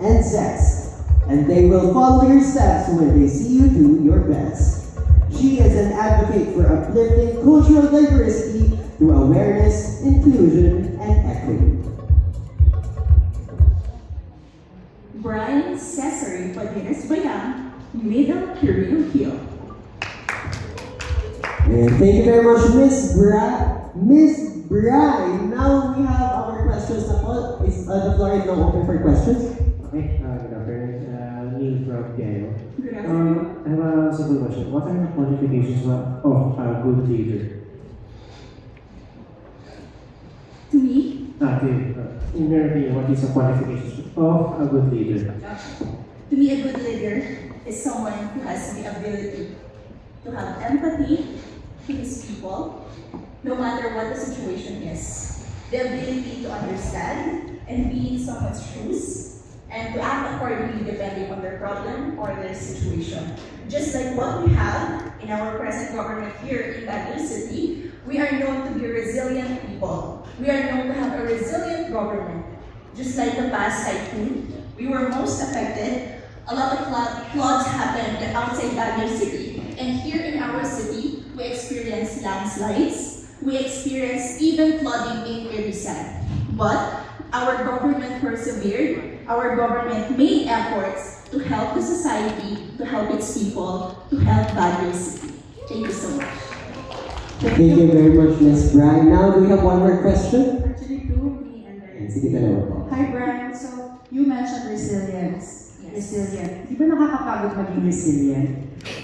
and sex, and they will follow your steps when they see you do your best. She is an advocate for uplifting cultural diversity through awareness, inclusion, and equity. Brian Cesare Padines Bayang, Middle Curio Hill. And thank you very much, Miss Brian. Now we have our questions na po. Is the floor is now open for questions? Okay, good afternoon. Neil from Gayo. Good afternoon. I have a simple question. What are the qualifications of a good leader? To me, In your opinion, what is the qualifications of a good leader? to me, a good leader is someone who has the ability to have empathy to his people, no matter what the situation is. The ability to understand and be in someone's shoes, and to act accordingly depending on their problem or their situation. Just like what we have in our present government here in Baguio City, we are known to be resilient people. We are known to have a resilient government. Just like the past typhoon, we were most affected. A lot of floods happened outside Baguio City. And here in our city, we experienced landslides. We experienced even flooding in Irisan. But our government persevered. Our government made efforts to help the society, to help its people, to help Baguio City. Thank you so much. Thank you very much, Miss Brian. Now, do we have one more question? Actually, two, me and then. Sige, dalawa po. Hi, Brian. So, you mentioned resilience. Resilient. Di ba nakakapagod maging resilient?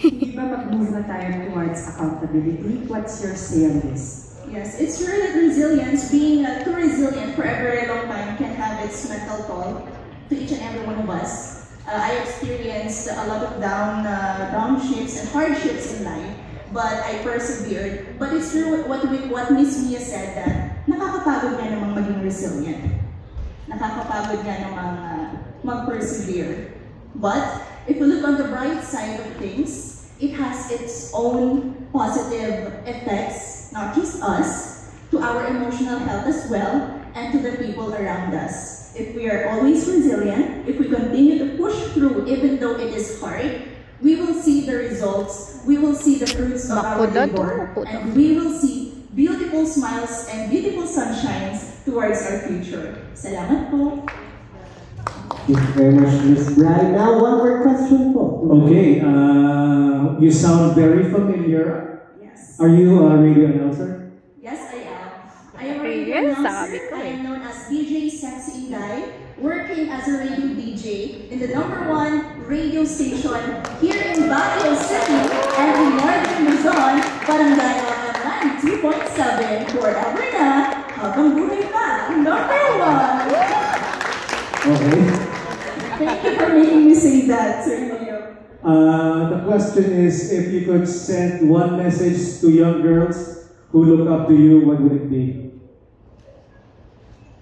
Di ba mag-move na tayo towards accountability? What's your say on this? Yes, it's true that resilience, being too resilient for a very long time can have its mental toll to each and every one of us. I experienced a lot of downships and hardships in life, but I persevered. But it's true what Miss Mia said, that nakakapagod nga namang maging resilient. Nakakapagod nga namang mag-persevere. But if you look on the bright side of things, it has its own positive effects, not just us, to our emotional health as well, and to the people around us. If we are always resilient, if we continue to push through even though it is hard, we will see the results, we will see the fruits of our labor, and we will see beautiful smiles and beautiful sunshines towards our future. Salamat po. Thank you very much, Miss Brian. Now, one more question po. Okay, you sound very familiar. Yes. Are you a radio announcer? Yes, I am. I am a radio announcer. I am known as DJ Sexy Inday, working as a radio DJ in the #1 radio station here in Baguio City and in Northern Luzon, Barangay 92.7, forever na, habang buhay pa, #1. Okay. Thank you for making me say that, Sir Leo. The question is, if you could send one message to young girls who look up to you, what would it be?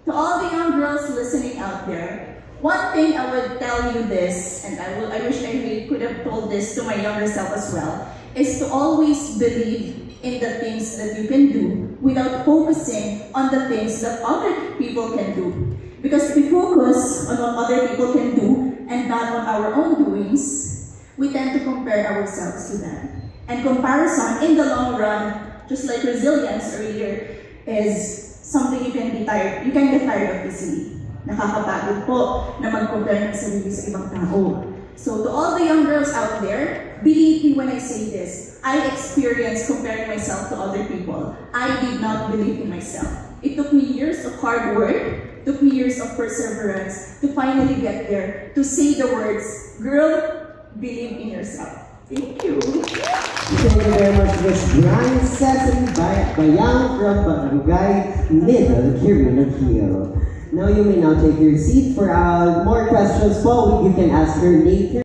To all the young girls listening out there, one thing I would tell you this, and I wish I really could have told this to my younger self as well, is to always believe in the things that you can do without focusing on the things that other people can do. Because if we focus on what other people can do and not on our own doings, we tend to compare ourselves to them. And comparison in the long run, just like resilience earlier, is something you can get tired of easily. Nakakapagod po na mag-compare ng sarili sa ibang tao. So to all the young girls out there, believe me when I say this, I experienced comparing myself to other people. I did not believe in myself. It took me years of hard work, took me years of perseverance to finally get there, to say the words, girl, believe in yourself. Thank you. Thank you very much, Miss Brian Cesare Bayang from Barangay Middle Curio Hill. Now you may now take your seat for more questions. You can ask her later.